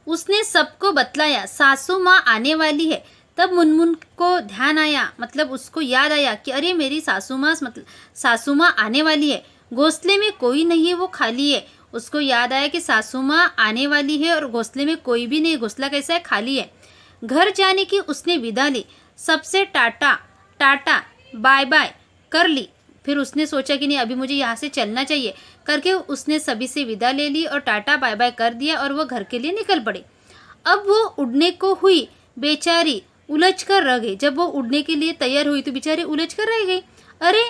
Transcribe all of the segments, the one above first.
उसने सबको बतलाया सासू माँ आने वाली है। तब मुनमुन को ध्यान आया, मतलब उसको याद आया कि अरे मेरी सासू माँ आने वाली है, घोंसले में कोई नहीं है, वो खाली है। उसको याद आया कि सासू माँ आने वाली है और घोंसले में कोई भी नहीं, घोंसला कैसा है, खाली है। घर जाने की उसने विदा ली, सबसे टाटा टाटा बाय बाय कर ली। फिर उसने सोचा कि नहीं अभी मुझे यहाँ से चलना चाहिए करके उसने सभी से विदा ले ली और टाटा बाय बाय कर दिया और वो घर के लिए निकल पड़ी। अब वो उड़ने को हुई, बेचारी उलझ कर रह गई। जब वो उड़ने के लिए तैयार हुई तो बेचारी उलझ कर रह गई। अरे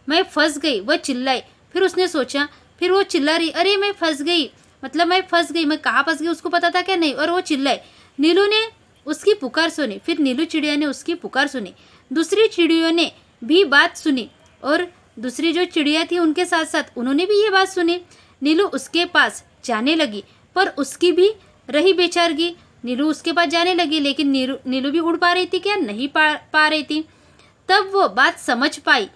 मैं फंस गई, वह चिल्लाई। फिर उसने सोचा, फिर वो चिल्ला रही, अरे मैं फंस गई, मतलब मैं फंस गई, मैं कहाँ फंस गई उसको पता था क्या, नहीं। और वो चिल्लाई। नीलू ने उसकी पुकार सुनी, फिर नीलू चिड़िया ने उसकी पुकार सुनी। दूसरी चिड़ियों ने भी बात सुनी और दूसरी जो चिड़िया थी उनके साथ साथ उन्होंने भी ये बात सुनी। नीलू उसके पास जाने लगी पर उसकी भी रही बेचारगी। नीलू उसके पास जाने लगी लेकिन नीलू भी उड़ पा रही थी क्या, नहीं पा रही थी। तब वो बात समझ पाई,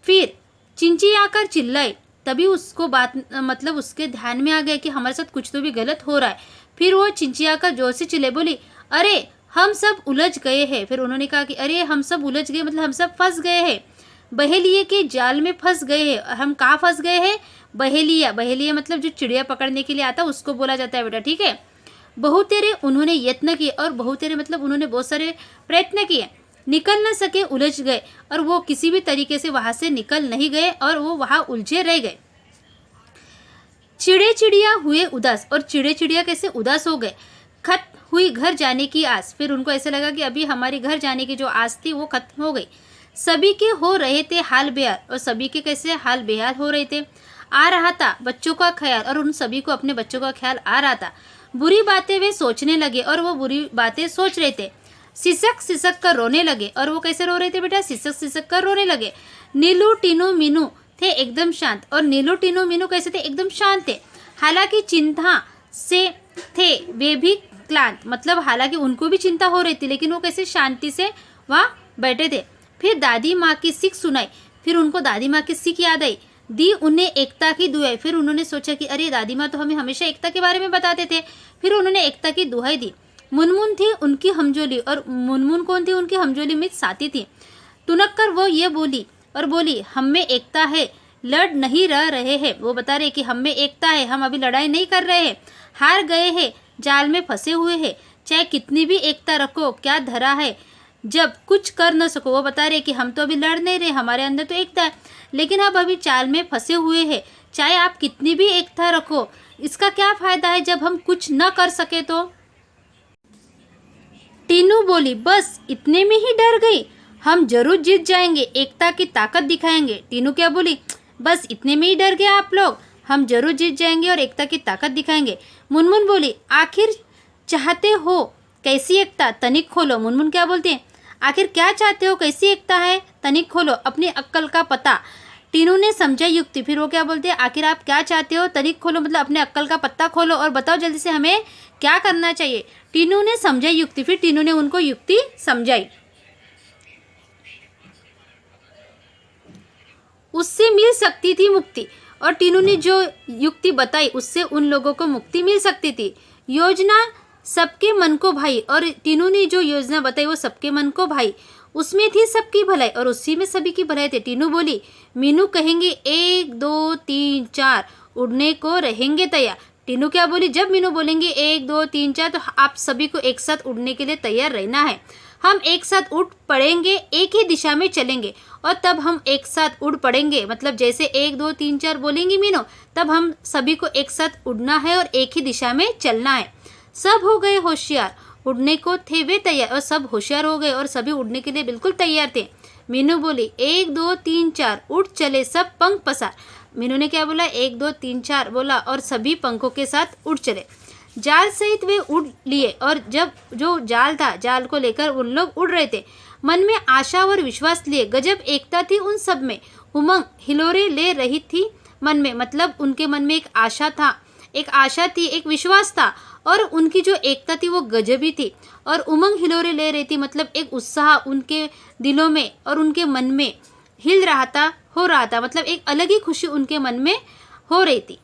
फिर चिंची आकर चिल्लाई। तभी उसको बात मतलब उसके ध्यान में आ गया कि हमारे साथ कुछ तो भी गलत हो रहा है। फिर वो चिंची आकर जोर से चिल्लाई, बोली अरे हम सब उलझ गए हैं। फिर उन्होंने कहा कि अरे हम सब उलझ गए मतलब हम सब फंस गए हैं, बहेलिए के जाल में फंस गए हैं। हम कहाँ फंस गए हैं, बहेलिया। बहेलिया मतलब जो चिड़िया पकड़ने के लिए आता है उसको बोला जाता है बेटा, ठीक है। बहुतेरे उन्होंने यत्न किए, और बहुतेरे मतलब उन्होंने बहुत सारे प्रयत्न किए, निकल न सके, उलझ गए और वो किसी भी तरीके से वहां से निकल नहीं गए और वो वहां उलझे रह गए। चिड़े चिड़िया हुए उदास, और चिड़े चिड़िया कैसे उदास हो गए। खत्म हुई घर जाने की आस, फिर उनको ऐसे लगा कि अभी हमारी घर जाने की जो आस थी वो खत्म हो गई। सभी के हो रहे थे हाल बेहाल, और सभी के कैसे हाल बेहाल हो रहे थे। आ रहा था बच्चों का ख्याल, और उन सभी को अपने बच्चों का ख्याल आ रहा था। बुरी बातें वे सोचने लगे और वो बुरी बातें सोच रहे थे। सिसक सिसक कर रोने लगे, और वो कैसे रो रहे थे बेटा, सिसक सिसक कर रोने लगे। नीलू टीनू मीनू थे एकदम शांत, और नीलू टीनू मीनू कैसे थे, एकदम शांत थे। हालांकि चिंता से थे वे भी क्लांत, मतलब हालांकि उनको भी चिंता हो रही थी लेकिन वो कैसे शांति से वहाँ बैठे थे। फिर दादी माँ की सीख सुनाई, फिर उनको दादी माँ की सीख याद आई। दी उन्हें एकता की दुहाई, फिर उन्होंने सोचा कि अरे दादी माँ तो हमें हमेशा एकता के बारे में बताते थे। फिर उन्होंने एकता की दुहाई दी। मुनमुन थी उनकी हमजोली, और मुनमुन कौन थी, उनकी हमजोली मित्र साथी थी। टुनक कर वो ये बोली और बोली, हम में एकता है, लड़ नहीं रहे हैं। वो बता रहे कि हम में एकता है, हम अभी लड़ाई नहीं कर रहे हैं, हार गए हैं, जाल में फंसे हुए हैं। चाहे कितनी भी एकता रखो, क्या धरा है जब कुछ कर न सको। वो बता रहे कि हम तो अभी लड़ नहीं रहे, हमारे अंदर तो एकता है, लेकिन अब अभी चाल में फंसे हुए हैं। चाहे आप कितनी भी एकता रखो, इसका क्या फायदा है जब हम कुछ न कर सके तो। टीनू बोली, बस इतने में ही डर गई, हम जरूर जीत जाएंगे, एकता की ताकत दिखाएंगे। टीनू क्या बोली, बस इतने में ही डर गए आप लोग, हम जरूर जीत जाएंगे और एकता की ताकत दिखाएंगे। मुनमुन बोली, आखिर चाहते हो कैसी एकता, तनिक खोलो। मुनमुन क्या बोलते हैं, आखिर क्या चाहते हो, कैसी एकता है, तनिक खोलो अपनी अक्ल का पता। टीनू ने समझा युक्ति, फिर वो क्या बोलते हैं, आखिर आप क्या चाहते हो, तनिक खोलो मतलब अपने अक्ल का पत्ता खोलो और बताओ जल्दी से हमें क्या करना चाहिए। टीनू ने समझा युक्ति, फिर टीनू ने उनको युक्ति समझाई। उससे मिल सकती थी मुक्ति, और टीनू ने जो युक्ति बताई उससे उन लोगों को मुक्ति मिल सकती थी। योजना सबके मन को भाई, और टीनू ने जो योजना बताई वो सबके मन को भाई, उसमें थी सबकी भलाई और उसी में सभी की भलाई थी। टीनू बोली, मीनू कहेंगे 1 2 3 4, उड़ने को रहेंगे तैयार। टीनू क्या बोली, जब मीनू बोलेंगे 1 2 3 4 तो आप सभी को एक साथ उड़ने के लिए तैयार रहना है। हम एक साथ उड़ पड़ेंगे, एक ही दिशा में चलेंगे और तब हम एक साथ उड़ पड़ेंगे, मतलब जैसे 1 2 3 4 बोलेंगी मीनू, तब हम सभी को एक साथ उड़ना है और एक ही दिशा में चलना है। सब हो गए होशियार, उड़ने को थे वे तैयार, और सब होशियार हो गए और सभी उड़ने के लिए बिल्कुल तैयार थे। मीनू बोली, 1 2 3 4, उड़ चले सब पंख पसार। मीनू ने क्या बोला, 1 2 3 4 बोला और सभी पंखों के साथ उड़ चले। जाल सहित वे उड़ लिए, और जब जो जाल था, जाल को लेकर उन लोग उड़ रहे थे। मन में आशा और विश्वास लिए, गजब एकता थी उन सब में, उमंग हिलोरे ले रही थी मन में, मतलब उनके मन में एक आशा थी, एक विश्वास था, और उनकी जो एकता थी वो गजबी थी। और उमंग हिलोरे ले रही थी, मतलब एक उत्साह उनके दिलों में और उनके मन में हो रहा था, मतलब एक अलग ही खुशी उनके मन में हो रही थी।